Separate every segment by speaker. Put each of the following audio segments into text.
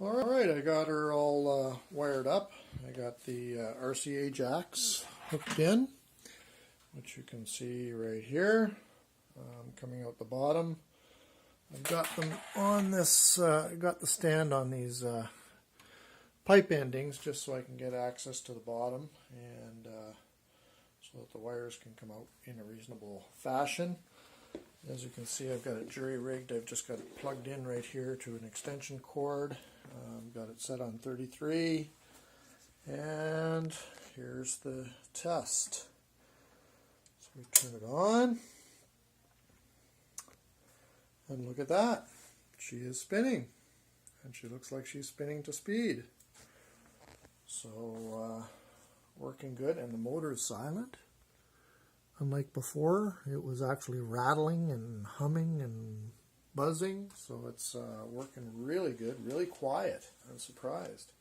Speaker 1: Alright, I got her all wired up. I got the RCA jacks hooked in, which you can see right here, coming out the bottom. I've got them on this, got the stand on these pipe endings just so I can get access to the bottom and so that the wires can come out in a reasonable fashion. As you can see, I've got it jury-rigged. I've just got it plugged in right here to an extension cord. Got it set on 33. And here's the test. So we turn it on. And look at that. She is spinning. And she looks like she's spinning to speed. So, working good. And the motor is silent. Unlike before, it was actually rattling and humming and buzzing, so it's working really good, really quiet. I'm surprised.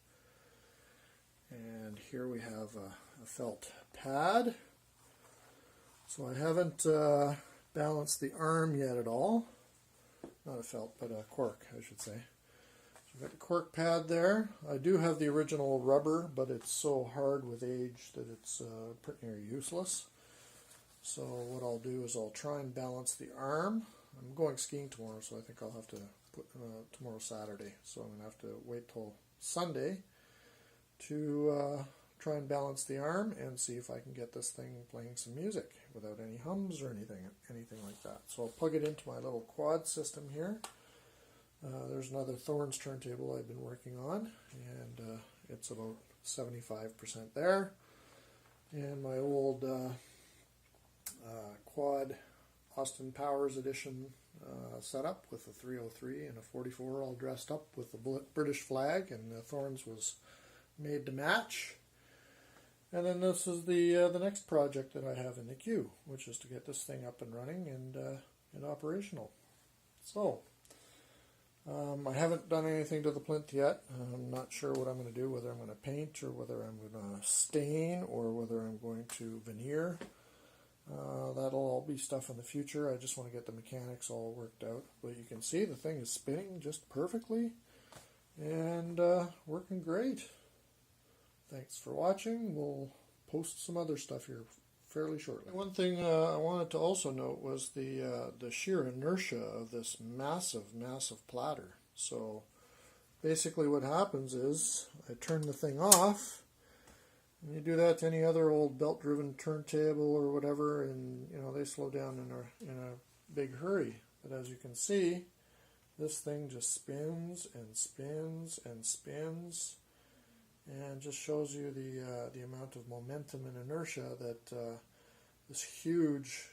Speaker 1: And here we have a felt pad. So I haven't balanced the arm yet at all. Not a felt, but a cork, I should say. So I've got the cork pad there. I do have the original rubber, but it's so hard with age that it's pretty near useless. So what I'll do is I'll try and balance the arm. I'm going skiing tomorrow, so I think I'll have to put tomorrow Saturday. So I'm going to have to wait till Sunday to try and balance the arm and see if I can get this thing playing some music without any hums or anything like that. So I'll plug it into my little quad system here. There's another Thorns turntable I've been working on, and it's about 75% there. And my old quad Austin Powers edition setup with a 303 and a 44 all dressed up with the British flag, and the Thorns was made to match. And then this is the next project that I have in the queue, which is to get this thing up and running and operational. So I haven't done anything to the plinth yet. I'm not sure what I'm going to do, whether I'm going to paint or whether I'm going to stain or whether I'm going to veneer. That'll all be stuff in the future. I just want to get the mechanics all worked out. But you can see the thing is spinning just perfectly and working great. Thanks for watching. We'll post some other stuff here fairly shortly. One thing I wanted to also note was the sheer inertia of this massive platter. So basically what happens is I turn the thing off. And you do that to any other old belt-driven turntable or whatever, and they slow down in a big hurry. But as you can see, this thing just spins and spins and spins, and just shows you the amount of momentum and inertia that this huge,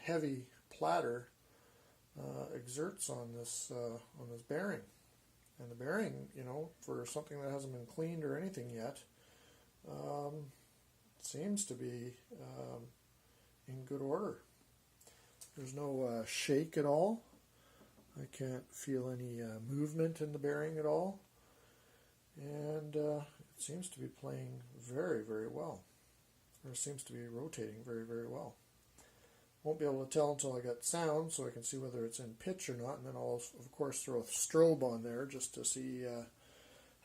Speaker 1: heavy platter exerts on this bearing. And the bearing, for something that hasn't been cleaned or anything yet, seems to be in good order. There's no shake at all. I can't feel any movement in the bearing at all. And it seems to be playing very, very well. Or seems to be rotating very, very well. Won't be able to tell until I get sound, so I can see whether it's in pitch or not. And then I'll, of course, throw a strobe on there just to see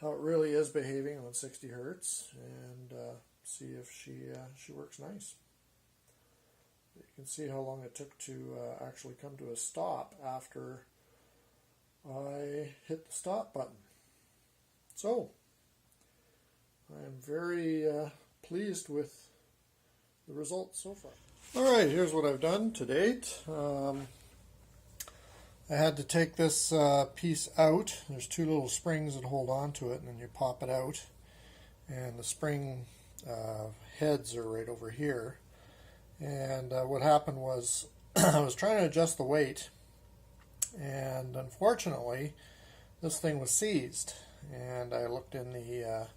Speaker 1: how it really is behaving on 60 hertz, and see if she works nice. You can see how long it took to actually come to a stop after I hit the stop button. So I am very pleased with the results so far. Alright, here's what I've done to date. I had to take this piece out. There's two little springs that hold on to it, and then you pop it out. And the spring heads are right over here. And what happened was I was trying to adjust the weight, and unfortunately this thing was seized. And I looked in the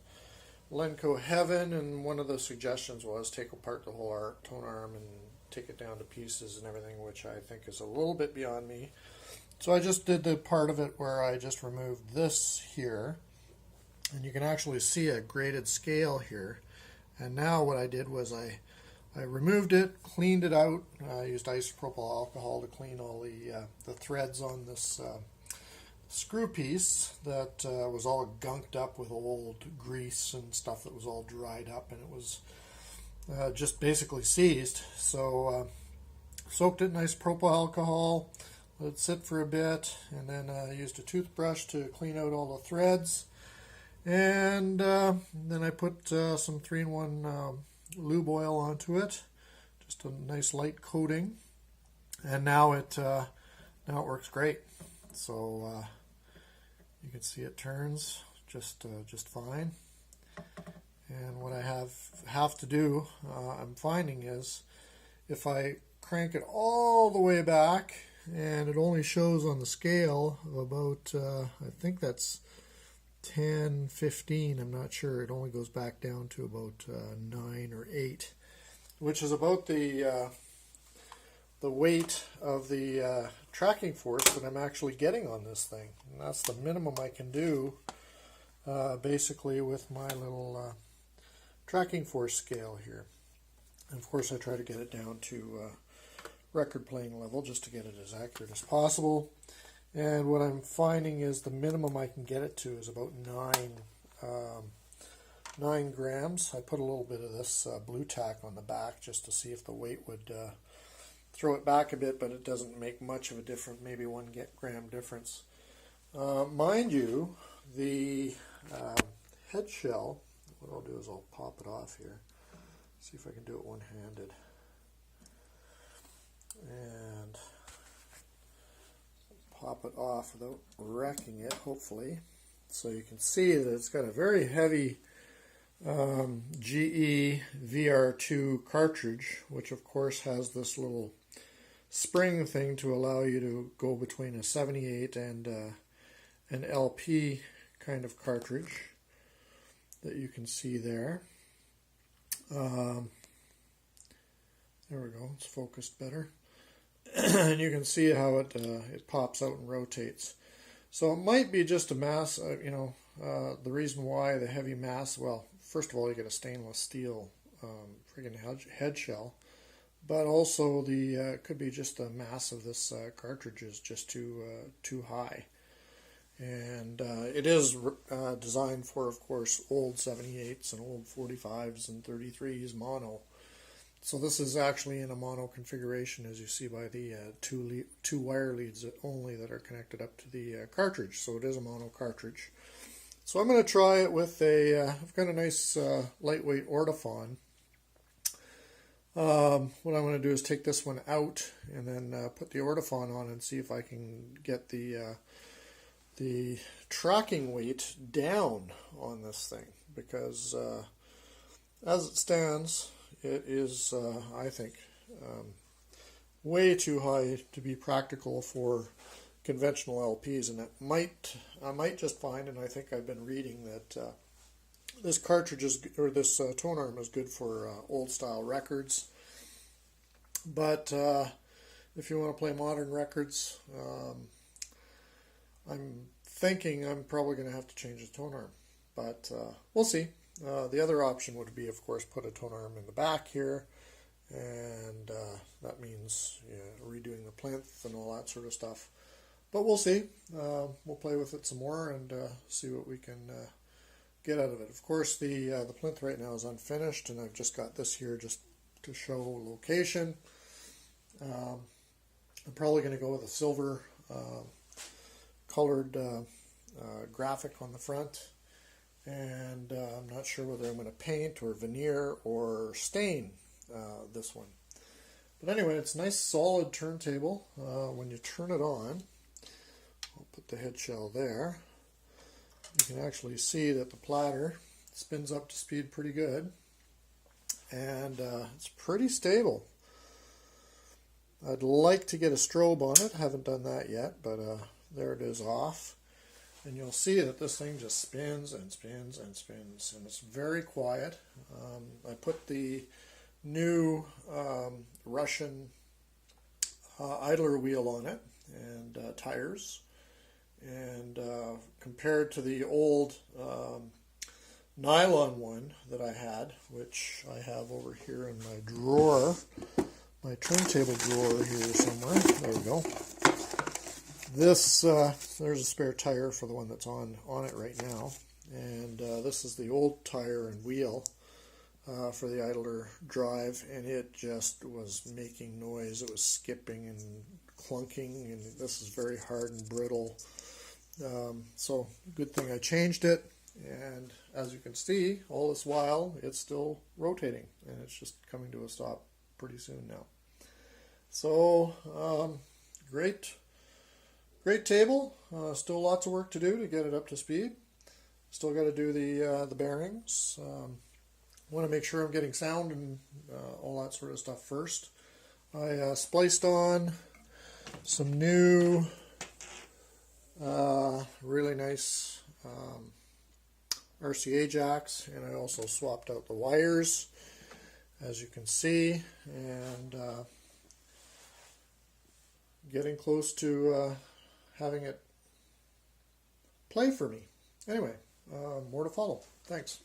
Speaker 1: Lenco Heaven, and one of the suggestions was take apart the whole tone arm and take it down to pieces and everything, which I think is a little bit beyond me. So I just did the part of it where I just removed this here, and you can actually see a graded scale here. And now what I did was I removed it, cleaned it out. I used isopropyl alcohol to clean all the threads on this screw piece that was all gunked up with old grease and stuff that was all dried up, and it was just basically seized. So soaked it in nice propyl alcohol, let it sit for a bit, and then used a toothbrush to clean out all the threads. And then I put some 3-in-1 lube oil onto it, just a nice light coating, and now it works great. So you can see it turns just fine. And what I have to do, I'm finding, is if I crank it all the way back, and it only shows on the scale of about I think that's 10, 15, I'm not sure. It only goes back down to about 9 or 8, which is about the weight of the tracking force that I'm actually getting on this thing. And that's the minimum I can do basically with my little tracking force scale here. And of course I try to get it down to record playing level just to get it as accurate as possible. And what I'm finding is the minimum I can get it to is about 9 grams. I put a little bit of this blue tack on the back just to see if the weight would throw it back a bit, but it doesn't make much of a difference, maybe 1 gram difference. Mind you, the head shell, what I'll do is I'll pop it off here, see if I can do it one-handed. And pop it off without wrecking it, hopefully. So you can see that it's got a very heavy GE VR2 cartridge, which of course has this little spring thing to allow you to go between a 78 and an LP kind of cartridge that you can see there. There we go, it's focused better. And you can see how it pops out and rotates. So it might be just a mass, the reason why the heavy mass, well, first of all, you get a stainless steel friggin' head shell, but also it could be just the mass of this cartridge is just too high. And it is designed for, of course, old 78s and old 45s and 33s mono. So this is actually in a mono configuration, as you see by the two wire leads only that are connected up to the cartridge. So it is a mono cartridge. So I'm going to try it with I've got a nice lightweight ortophon. What I'm going to do is take this one out and then put the ortophon on and see if I can get the tracking weight down on this thing, because as it stands, it is, I think, way too high to be practical for conventional LPs, and I might just find, and I think I've been reading that this cartridge is, or this tone arm is good for old style records, but if you want to play modern records, I'm thinking I'm probably going to have to change the tone arm, but we'll see. The other option would be, of course, put a tone arm in the back here, and that means redoing the plinth and all that sort of stuff. But we'll see. We'll play with it some more and see what we can get out of it. Of course, the plinth right now is unfinished, and I've just got this here just to show location. I'm probably going to go with a silver colored graphic on the front. And I'm not sure whether I'm going to paint or veneer or stain this one. But anyway, it's a nice solid turntable. When you turn it on, I'll put the head shell there. You can actually see that the platter spins up to speed pretty good. And it's pretty stable. I'd like to get a strobe on it. Haven't done that yet, but there it is off. And you'll see that this thing just spins and spins and spins, and it's very quiet. I put the new Russian idler wheel on it and tires, and compared to the old nylon one that I had, which I have over here in my drawer, my turntable drawer here somewhere. There we go. This, there's a spare tire for the one that's on it right now. And this is the old tire and wheel for the idler drive, and it just was making noise. It was skipping and clunking, and this is very hard and brittle. So good thing I changed it, and as you can see, all this while it's still rotating, and it's just coming to a stop pretty soon now. So great table. Still lots of work to do to get it up to speed. Still got to do the bearings. Want to make sure I'm getting sound and all that sort of stuff first. I spliced on some new really nice RCA jacks, and I also swapped out the wires, as you can see, and getting close to having it play for me. Anyway, more to follow. Thanks.